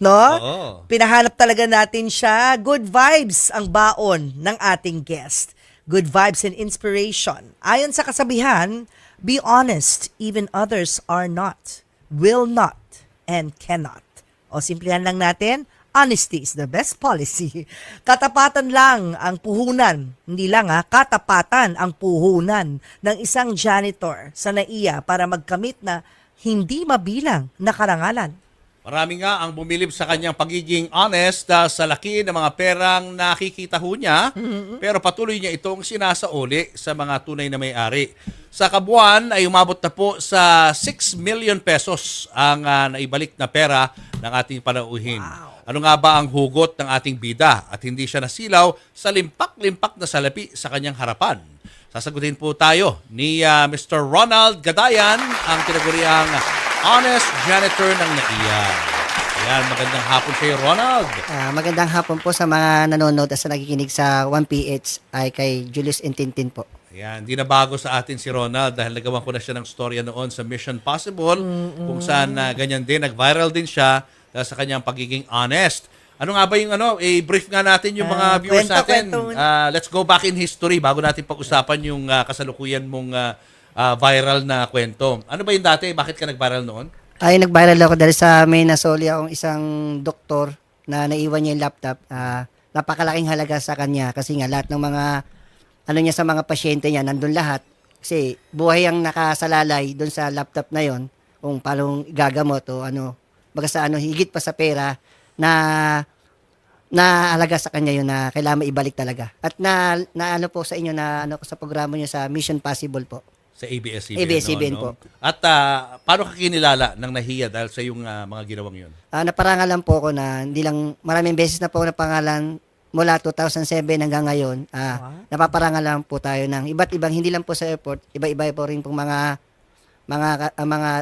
No? Oo. Pinahanap talaga natin siya. Good vibes ang baon ng ating guest. Good vibes and inspiration. Ayon sa kasabihan, be honest even others are not, will not, and cannot. O simplihan lang natin, honesty is the best policy. Katapatan lang ang puhunan, hindi lang katapatan ang puhunan ng isang janitor sa NAIA para magkamit na hindi mabilang na karangalan. Marami nga ang bumilib sa kanyang pagiging honest sa laki ng mga perang nakikita ho niya, pero patuloy niya itong sinasauli sa mga tunay na may-ari. Sa kabuuan ay umabot na po sa 6 million pesos ang naibalik na pera ng ating panauhin. Wow. Ano nga ba ang hugot ng ating bida at hindi siya nasilaw sa limpak-limpak na salapi sa kanyang harapan? Sasagutin po tayo ni Mr. Ronald Gadayan, ang tinaguriang honest janitor ng NAIA. Ayan, magandang hapon kayo, Ronald. Magandang hapon po sa mga nanonood at sa nakikinig sa 1PH ay kay Julius Intintin po. Ayan, di na bago sa atin si Ronald dahil nagawa ko na siya ng storya noon sa Mission Possible kung saan ganyan din, nag-viral din siya dahil sa kanyang pagiging honest. Ano nga ba yung brief nga natin yung mga viewers natin. Let's go back in history bago natin pag-usapan yung kasalukuyan mong viral na kwento. Ano ba yung dati? Bakit ka nag-viral noon? Ay, nag-viral ako dahil sa may nasoli akong isang doktor na naiwan niya yung laptop. Napakalaking halaga sa kanya kasi nga lahat ng mga ano niya sa mga pasyente niya nandun lahat. Kasi buhay ang nakasalalay doon sa laptop na yon kung paano gagamot o ano. Baga sa higit pa sa pera na halaga sa kanya yun na kailangan maibalik talaga. At na ano po sa inyo na ano sa programa niyo sa Mission Possible po. Sa ABS-CBN. ABS-CBN po. At paano ka kinilala ng NAIA dahil sa yung mga ginawang yun? Naparangalan po ako na hindi lang maraming beses na po ako napangalan mula 2007 hanggang ngayon. Napaparangalan po tayo ng iba't ibang hindi lang po sa airport, iba-iba po rin pong mga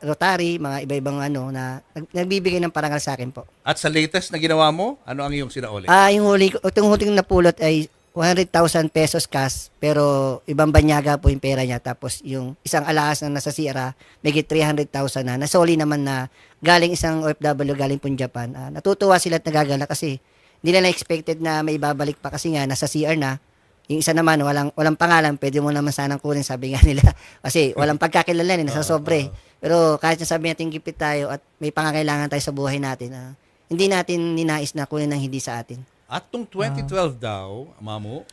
Rotary, mga iba-ibang na nagbibigay ng parangal sa akin po. At sa latest na ginawa mo, ano ang iyong sinauli? Yung huling napulot ay 100,000 pesos cash, pero ibang banyaga po yung pera niya. Tapos yung isang alahas na nasa Sierra, may 300,000 na. Nasoli naman na galing isang OFW, galing po Japan. Natutuwa sila at nagagala kasi hindi na expected na may babalik pa kasi nga nasa CR na. Yung isa naman, walang pangalan, pwede mo naman sanang kunin, sabi nga nila. Kasi walang pagkakilala, nasa sobre. Pero kahit sabi natin gipit tayo at may pangangailangan tayo sa buhay natin, hindi natin ninais na kunin ng hindi sa atin. At tong 2012 daw, Mamo,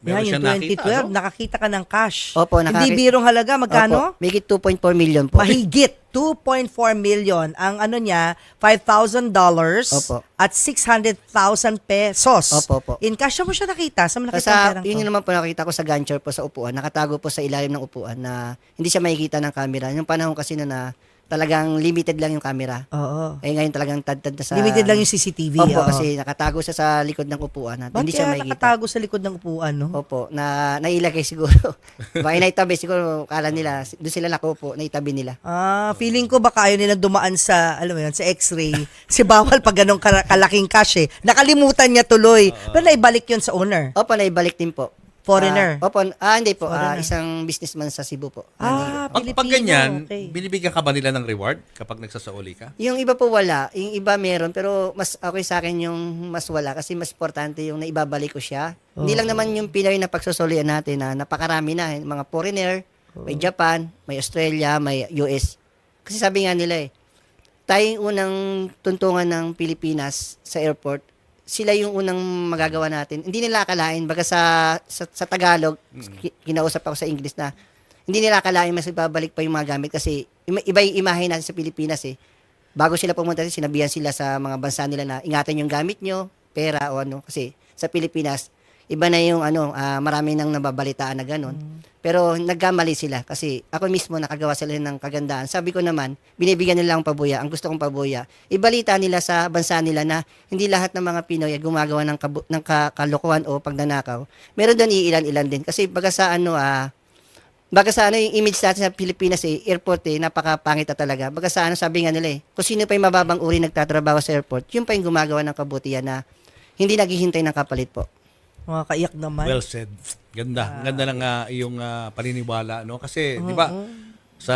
meron Yan, siya yung nakita, 2012, no? nakakita ka ng cash. Opo, Hindi birong halaga, magkano? Opo, mahigit 2.4 million po. Mahigit 2.4 million. Ang ano niya, $5,000 Opo. at 600,000 pesos. Opo. In cash mo siya nakita? Sa malaki Yun yung naman po nakita ko sa gancher po sa upuan. Nakatago po sa ilalim ng upuan na hindi siya makikita ng camera. Yung panahon kasi na talagang limited lang yung camera. Oo. Ngayon talagang tad-tad na sa... Limited lang yung CCTV. Opo, oo. kasi nakatago siya sa likod ng upuan. At Bakit hindi siya kaya makikita. nakatago sa likod ng upuan, no? Opo, na nailagay siguro. Baka naitabi siguro, kala nila, doon sila nakupo, naitabi nila. Feeling ko baka ayaw nilang dumaan sa, alam mo yun, sa x-ray. Kasi bawal pag ganong kalaking cash eh. Nakalimutan niya tuloy. Pero naibalik yun sa owner. Opo, naibalik din po. Foreigner. Opo, hindi po. Foreigner. Isang businessman sa Cebu po. Pilipino. Pag ganyan, okay. binibigyan ka ba nila ng reward kapag nagsasauli ka? Yung iba po wala, yung iba meron, pero mas okay sa akin yung mas wala kasi mas importante yung naibabalik ko siya. Hindi lang naman yung Pinoy na pagsusulian natin na napakarami na, mga foreigner, may Japan, may Australia, may US. Kasi sabi nga nila tayong unang tuntungan ng Pilipinas sa airport, sila yung unang magagawa natin. Hindi nila akalain, baga sa Tagalog, kinausap ako sa English na, hindi nila akalain mas ibabalik pa yung mga gamit kasi iba yung imahe natin sa Pilipinas Bago sila pumunta, sinabihan sila sa mga bansa nila na ingatan yung gamit nyo, pera o ano. Kasi sa Pilipinas, iba na yung marami nang nababalitaan na gano'n. Pero nagkamali sila kasi ako mismo nakagawa sila ng kagandaan. Sabi ko naman, binibigyan nila ang pabuya. Ang gusto kong pabuya, ibalita nila sa bansa nila na hindi lahat ng mga Pinoy ay gumagawa ng kalokohan o pagnanakaw. Meron doon iilan-ilan din. Kasi baga sa yung image natin sa Pilipinas airport napakapangit na talaga. Baga sa sabi nga nila kung sino pa yung mababang uri nagtatrabaho sa airport, yun pa yung gumagawa ng kabutihan na hindi naghihintay ng kapalit po. Mga kaiyak naman. Well said. Ganda. Ganda ng iyong paniniwala, no? Kasi, di ba, sa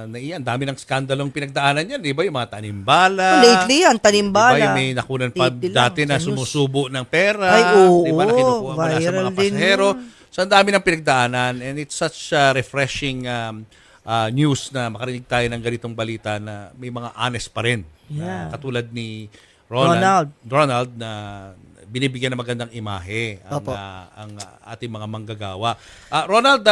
naiyan, dami ng skandalong pinagdaanan yan, di ba? Yung mga tanimbala. Lately yan, tanimbala. Di ba yung may nakunan pa Lately lang, dati na sa news. sumusubo ng pera. Ay, oo, di ba? Na kinukuha mo na sa viral mga din pasahero. yun. So, ang dami ng pinagdaanan and it's such refreshing news na makarinig tayo ng ganitong balita na may mga honest pa rin. Yeah. Katulad ni Ronald. Ronald na binibigyan ng magandang imahe ang, Opo. ang ating mga manggagawa. Ronald,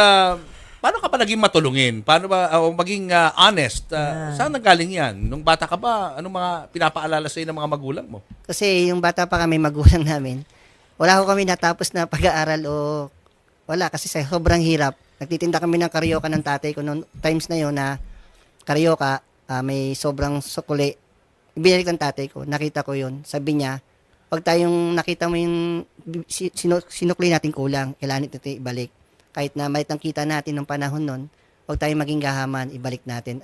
paano ka pa naging matulungin? Paano ba maging honest? Saan nanggaling yan? Nung bata ka ba, anong mga pinapaalala sa ng mga magulang mo? Kasi yung bata pa kami, magulang namin, wala ko kami natapos na pag-aaral o wala kasi sa sobrang hirap. Nagtitinda kami ng karyoka ng tatay ko noong times na yon na karyoka, may sobrang sukuli. Ibinalik ng tatay ko, nakita ko yun. Sabi niya, pag tayong nakita mo yung sinukli natin kulang, kailangan ito ibalik. Kahit na maliit ang kita natin nung panahon nun, huwag tayong maging gahaman, ibalik natin.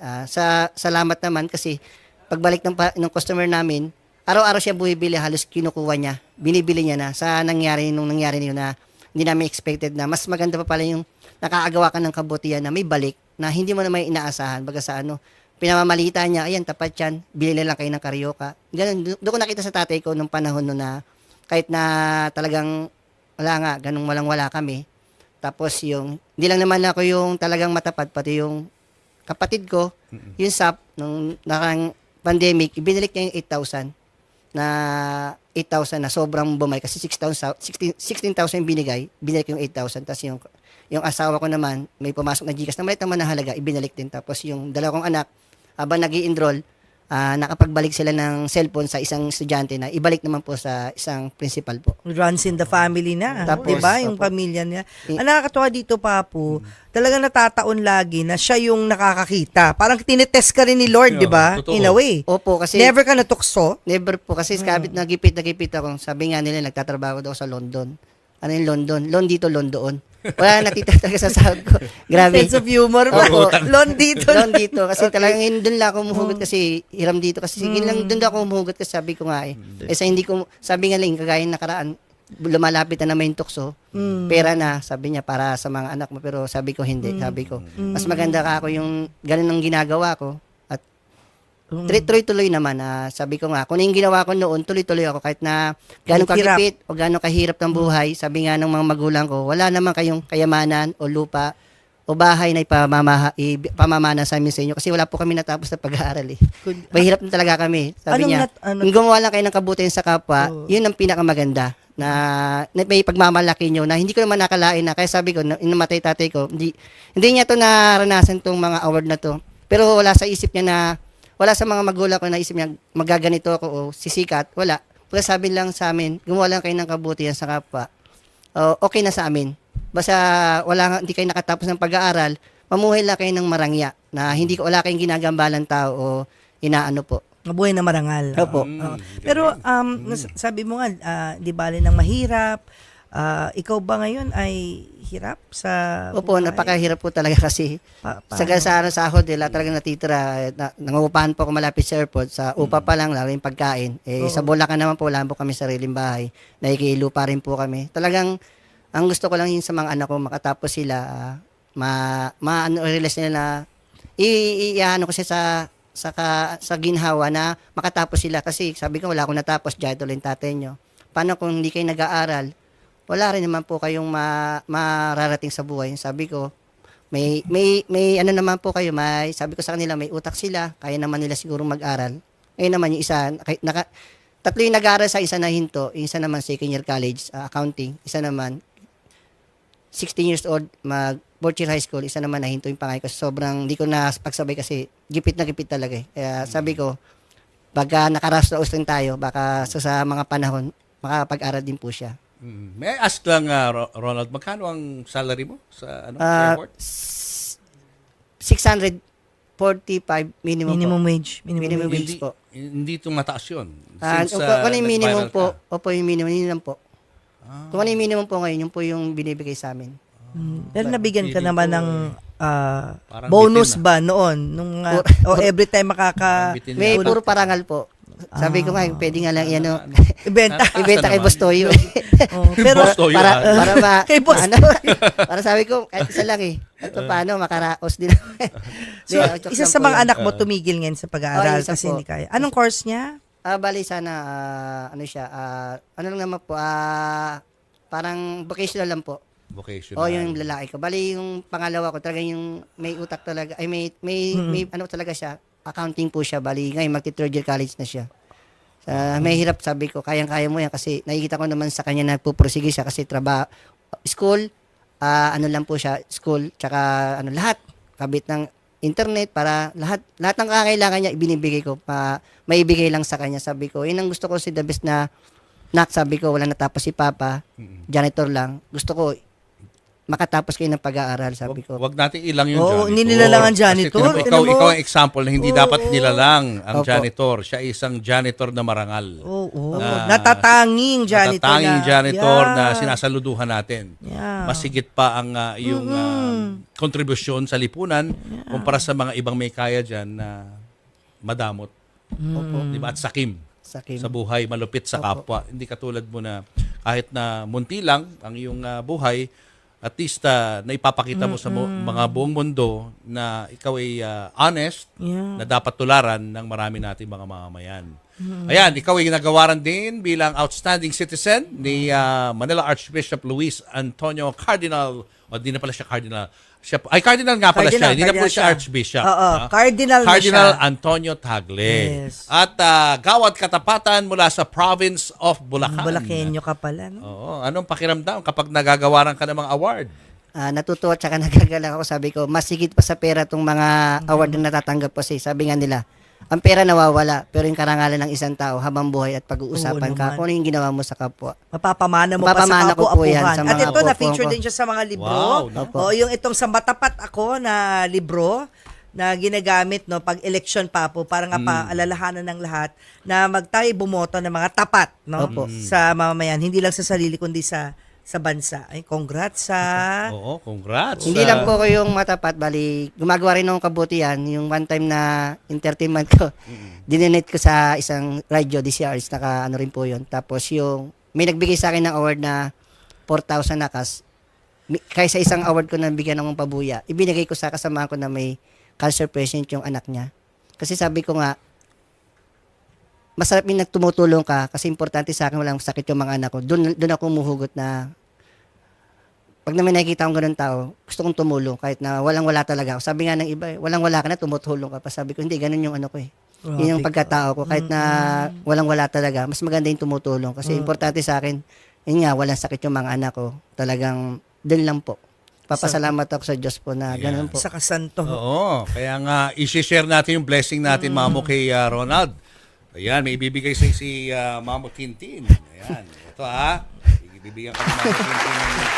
Salamat naman kasi pagbalik ng customer namin, araw-araw siya bumibili, halos kinukuha niya, binibili niya na sa nangyari niyo na hindi namin expected na mas maganda pa pala yung nakaagawa ka ng kabutihan na may balik na hindi mo na may inaasahan. Baga sa pinamamalita niya, ayan, tapat yan, bili na lang kayo ng karyoka. Ganun, doon ko nakita sa tatay ko nung panahon no na kahit na talagang wala nga, ganun walang-wala kami. Tapos hindi lang naman ako yung talagang matapat, pati yung kapatid ko, yung SAP, nung nakang pandemic, ibinalik niya yung 8,000 na sobrang bumay kasi 16,000 yung binalik yung 8,000. Tapos yung asawa ko naman, may pumasok na GCash na maliit naman na halaga, ibinalik din. Tapos yung dalawa kong anak, habang nag-i-enroll, nakapagbalik sila ng cellphone sa isang estudyante na ibalik naman po sa isang principal po. Runs in the family na. Tapos, Di ba? Yung opo. pamilya niya. Ang nakakatuwa dito, Papu, talagang natataon lagi na siya yung nakakakita. Parang tinetest ka rin ni Lord, di ba? Totoo. In a way. Opo, kasi Never ka natukso. never po. Kasi kabit na gipit ako. Sabi nga nila, nagtatrabaho daw sa London. Ano yung London? Lon dito, lon doon. Wala natita talaga sa sahod ko. Grabe. Sense of humor mo. Opo. Lon dito. Lon dito. Kasi talagang doon lang ako umuhugot kasi hiram dito. Kasi sige lang doon ako umuhugot kasi sabi ko nga sabi nga lang, kagaya nakaraan, lumalapit na naman yung tukso, pera na, sabi niya, para sa mga anak mo. Pero sabi ko, hindi. Sabi ko, mas maganda ka ako yung ganun ang ginagawa ko. At tuloy-tuloy naman. Sabi ko nga, kung ano yung ginawa ko noon, tuloy-tuloy ako. Kahit na gano'ng Hirap. kagipit o gano'ng kahirap ng buhay, sabi nga ng mga magulang ko, wala naman kayong kayamanan o lupa o bahay na ipamamana sa amin sa inyo kasi wala po kami natapos na pag-aaral eh. Mahirap na talaga kami. Sabi niya, kung gumawa lang kayo ng kabutihan sa kapwa, yun ang pinakamaganda na may pagmamalaki nyo na hindi ko naman nakalain na. Kaya sabi ko, inamatay tatay ko, hindi niya to naranasan tong mga award na to. Pero wala sa isip niya na, wala sa mga magulang ko na isip niya, magaganito ako o sisikat. Wala. Pero sabi lang sa amin, gumawa lang kayo ng kabutihan sa kapwa. Okay na sa amin. Basta hindi kayo nakatapos ng pag-aaral, mamuhay lang kayo ng marangya na wala kayong ginagambalang tao o inaano po. Mabuhay na marangal. Opo. Oo. Pero sabi mo nga, di bale ng mahirap. Ikaw ba ngayon ay hirap sa Opo, buhay? napakahirap po talaga kasi Paano? sa sahod, talagang natitira. Nangungupahan po ako malapit sa airport. Sa upa pa lang, lalo yung pagkain. Sa Bulacan naman po, wala po kami sariling bahay. Nakikilupa rin po kami. Talagang, ang gusto ko lang yun sa mga anak ko, makatapos sila, realize nila na, iano ko siya sa ginhawa na makatapos sila. Kasi sabi ko, wala akong natapos, dahil tuloy yung tatay nyo. Paano kung hindi kayo nag-aaral? Wala rin naman po kayong mararating sa buhay. Sabi ko, may ano naman po kayo, sabi ko sa kanila, may utak sila, kaya naman nila siguro mag-aral. Ngayon naman yung isa, tatlo yung nag-aaral sa isa na hinto, yung isa naman second year college, accounting, isa naman 16 years old, fourth year high school, isa naman nahinto yung pangay ko. Sobrang, di ko na pagsabay kasi gipit na gipit talaga eh. Kaya sabi ko, baka nakaraos rin tayo, baka sa mga panahon, makapag-aral din po siya. May I ask lang, Ronald, magkano ang salary mo sa airport? 645 minimum po. wage. Minimum wage po. Hindi itong mataas yun. Kung ano yung minimum nag-viral po, opo yung minimum, yun lang po. Kung ano yung minimum po ngayon, yun po yung binibigay sa amin. Pero nabigyan ka Hindi naman ko, ng parang bonus bitin, ba noon? Nung, every time Parang bitin May na. puro parangal po. Sabi ko nga, pwede nga lang yan, Ibenta. ibenta kay Boss Toyo. Oh, pero Boss Toyo, para, para ma, Kay Boss ano, para sabi ko, kahit isa lang At paano, makaraos din. So, isa sa mga anak mo tumigil ngayon sa pag-aaral isa kasi po. hindi kaya. Anong course niya? Bali sana, ano siya, ano lang naman po, parang vocational lang po. Vocational. O yung lalaki ko. Bali yung pangalawa ko, talaga yung may utak talaga, ay may ano talaga siya, accounting po siya. Bali ngayon, magti-third year college na siya. May hirap, sabi ko, kayang-kaya mo yan kasi nakikita ko naman sa kanya na pupursige siya kasi trabaho, school, ano lang po siya, school, tsaka ano lahat, kabit ng internet para lahat ng kakailangan niya ibinibigay ko pa maibigay lang sa kanya. Sabi ko, yun ang gusto ko si the best na sabi ko, wala natapos si Papa, janitor lang. Gusto ko makatapos kayo ng pag-aaral, sabi ko. Wag natin ilang yung Oo, janitor. hindi nilalang ang janitor. Kasi ikaw, Tingnan mo. ikaw ang example na hindi dapat nilalang ang Opo. janitor. Siya ay isang janitor na marangal. Oo. Na- Natatanging janitor Natatanging janitor na Yeah. sinasaluduhan natin. Yeah. Masigit pa ang iyong kontribusyon sa lipunan kumpara sa mga ibang may kaya dyan na madamot. Di ba? At sakim. Sakim. Sa buhay, malupit sa kapwa. Hindi katulad mo na kahit na munti lang ang iyong buhay, at least naipapakita mo sa mga buong mundo na ikaw ay honest, Yeah. na dapat tularan ng marami nating mga mamamayan. Ayan, ikaw ay nagawaran din bilang outstanding citizen ni Manila Archbishop Luis Antonio Cardinal, o di na pala siya Cardinal, Cardinal nga pala siya, hindi na po siya Archbishop. Oo, Ah. Cardinal na Cardinal siya. Antonio Tagle. Yes. At Gawad Katapatan mula sa province of Bulacan. Bulakenyo ka pala, no? Oo, anong pakiramdam kapag nagagawaran ka ng mga award? Natutuwa tsaka nagagalak ako, sabi ko, mas higit pa sa pera tong mga award na natatanggap ko kasi sabi nga nila, ang pera nawawala, pero yung karangalan ng isang tao habang buhay at pag-uusapan Oo ka naman. kung ano yung ginawa mo sa kapwa. Mapapamana mo Mapapamana pa sa ko po yan kapu-apuhan. sa At mga ito, apu-apuhan na-feature ko. din siya sa mga libro. Wow, Opo. O, yung itong sa Matapat Ako na libro na ginagamit no pag election pa po para nga paalalahanan ng lahat na magtayo bumoto ng mga tapat no Opo. sa mamamayan, hindi lang sa sarili kundi sa bansa. Ay, congrats sa Oo, congrats. Hindi lang po ko yung matapat, bali, gumagawa rin akong kabutihan. Yung one time na entertainment ko, dininet ko sa isang radio, DCRs, naka ano rin po yun. Tapos yung, may nagbigay sa akin ng award na 4,000 na kaysa isang award ko na bigyan ng pabuya, ibinigay ko sa kasama ko na may cancer patient yung anak niya. Kasi sabi ko nga, masarap yung nagtumutulong ka kasi importante sa akin walang sakit yung mga anak ko. Doon ako umuhugot na pag naman nakikita akong ganun tao, gusto kong tumulong kahit na walang-wala talaga ako. Sabi nga ng iba, walang-wala ka na, tumutulong ka pa. Sabi ko, hindi, ganun yung ano ko eh. Yun yung pagkatao ko. Kahit na walang-wala talaga, mas maganda yung tumutulong. Kasi importante sa akin, yun nga, walang sakit yung mga anak ko. Talagang, din lang po. Papasalamat ako sa Diyos po na ganun po. sa kasanto. Oo, kaya nga i-share natin yung blessing natin Mamo kay Ronald. Ayan, may ibibigay si Mamo Tintin. Ayan, ito ibibigyan ko ni Mamo Tintin ng 5,000.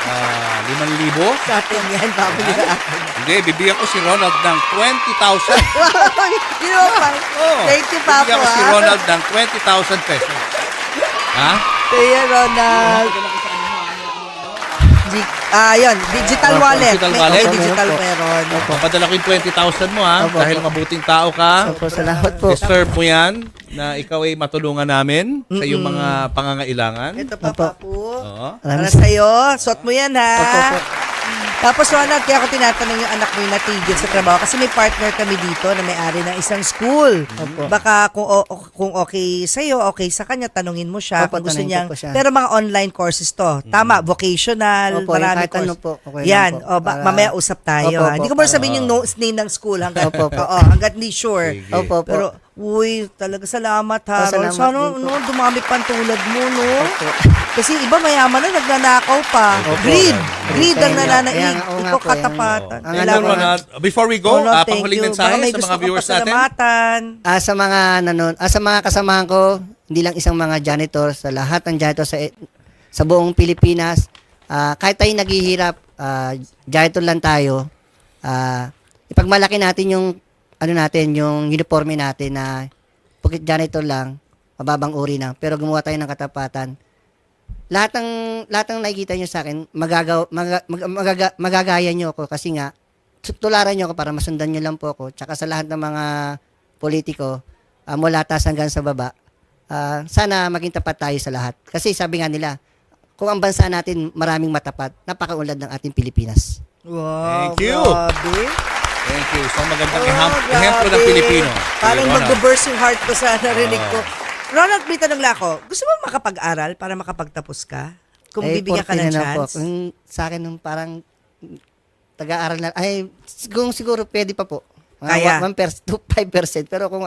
Sa atin yan, papo nila atin. Hindi, bibigyan ko si Ronald ng 20,000. You know, pa. Thank you, Papo. Bibigyan ko si Ronald ng 20,000 pesos. Ha? Kaya Ronald. Yun, digital wallet. Digital May- wallet. may digital Opo. meron. Papadala ko yung 20,000 mo Opo. dahil mabuting tao ka. Opo, salamat po. Deserve mo yan na ikaw ay matulungan namin sa iyong mga pangangailangan. Ito pa, Opo. Papo. Oo. Para sa'yo. Suot mo yan, ha? Opo, opo. Tapos, Ronald, kaya ako tinatanong yung anak mo yung natigil sa trabaho kasi may partner kami dito na may-ari ng isang school. Opo. Baka kung okay sa'yo, okay sa kanya, tanungin mo siya Opo, kung gusto tanungin niyang. ko po siya. Pero mga online courses to. Tama, vocational, Opo, yung marami kahit ano course. po, okay lang Yan, po. o, Para- mamaya usap tayo. Opo, ha? Hindi ko opo, muna sabihin yung name ng school hanggat, Opo, opo. hanggat hindi sure. Sige. Opo, opo. Pero, uy, talaga salamat, ha? Salamat Sana, din po. dumami pa ang tulad mo, no? Opo. Kasi iba mayaman na, nagnanakaw pa. Opo. Greed. Greed ang Kaya nga, nananaig. kaya nga, oo nga Ikaw po, katapatan. Ang Ito, ano, Ronald, before we go, Ronald, thank panghuling you. mensahe Baka may sa gusto mga ka viewers natin. pasalamatan. Sa mga sa mga kasamahan ko, hindi lang isang mga janitor, sa lahat ng janitor sa buong Pilipinas, kahit tayo naghihirap, janitor lang tayo. Ipagmalaki natin yung yung uniforme natin na pagkat janitor lang, mababang uri na, pero gumawa tayo ng katapatan. Lahat ng nakikita nyo sa akin, magagaya nyo ako kasi nga, tularan nyo ako para masundan nyo lang po ako. Tsaka sa lahat ng mga politiko, mula taas hanggang sa baba, sana maging tapat tayo sa lahat. Kasi sabi nga nila, kung ang bansa natin maraming matapat, napakaunlad ng ating Pilipinas. Wow, Thank you. grabe. Thank you. So magandang Oh, ehemplo ng grabe. Pilipino. Parang Si Ronald. mag-burst yung heart ko sa narinig ko. Ronald, may tanong lang ako. Gusto mo makapag-aral para makapagtapos ka? Kung bibigyan ka 40 ng na po. chance? Kung sa akin nung parang taga-aral na, kung siguro pwede pa po. Kaya? 1% to 5%. Pero kung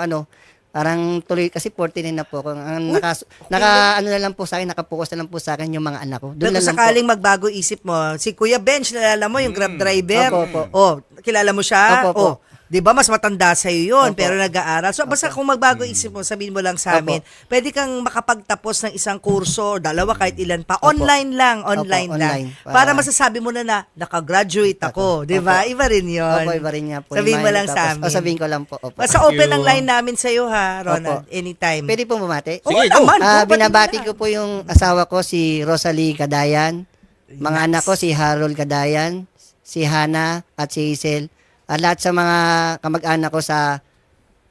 parang tuloy, kasi 49 na po. Kung ang Uy, ano na lang po sa akin, nakapokus na lang po sa akin yung mga anak ko. Pero Doon na kung lang po. sakaling magbago isip mo, si Kuya Bench, nalala mo yung Grab driver? Opo, opo. Oh, kilala mo siya? Opo, opo. Oh, di ba mas matanda sa'yo yun, Opo. pero nag-aaral. So, basta kung magbago isip mo, sabihin mo lang sa amin, pwede kang makapagtapos ng isang kurso, dalawa, kahit ilan pa. Online lang, online Opo, lang. online. Para masasabi mo na nakagraduate ako. Di ba? Opo. Iba rin yun. Opo, iba rin nga po. Sabihin mo Yung lang mga- sa tapos- amin. sabihin ko lang po. Opo. Basta open you. ang line namin sa'yo ha, Ronald. Opo. Anytime. Pwede po bumati? Oo Sige, go. naman. go, Binabati pati mo ko po yung asawa ko, si Rosalie Cadayan. Mga Yes. anak ko, si Harold Cadayan, si Hana at si Hazel. At lahat sa mga kamag-anak ko sa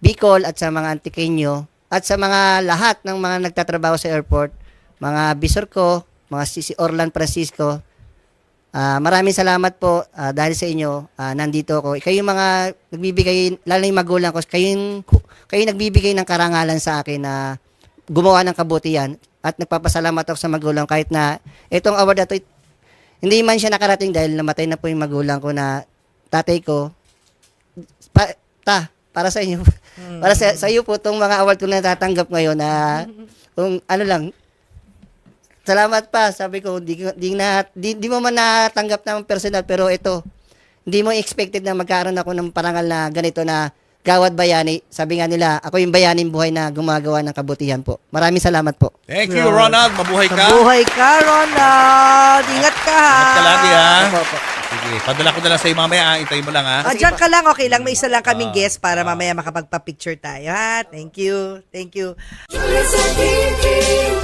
Bicol at sa mga Antiqueño at sa mga lahat ng mga nagtatrabaho sa airport, mga bisor ko, mga si Orlan Francisco. Maraming salamat po dahil sa inyo. Nandito ako. Kayo yung mga nagbibigay, lalo na yung magulang ko, kayo nagbibigay ng karangalan sa akin na gumawa ng kabutihan at nagpapasalamat ako sa magulang kahit na itong award na to, hindi man siya nakarating dahil namatay na po yung magulang ko na tatay ko. Para sa inyo. Para sa iyo po itong mga award ko na natatanggap ngayon na kung ano lang, salamat pa. Sabi ko, di mo man natanggap ng personal, pero ito, hindi mo expected na magkaroon ako ng parangal na ganito na Gawad Bayani. Sabi nga nila, ako yung bayaning buhay na gumagawa ng kabutihan po. Maraming salamat po. Thank you, Ronald. Mabuhay ka. Mabuhay ka, Ronald. Ingat ka ha. Ingat ka lagi, ha? Opo, opo. Sige, padala ko na lang sa iyo mamaya. Hintayin mo lang, ha? Diyan ka lang, okay lang. May isa lang kaming guest para mamaya makapagpa-picture tayo, ha? Thank you. Thank you. Julia Sakiki.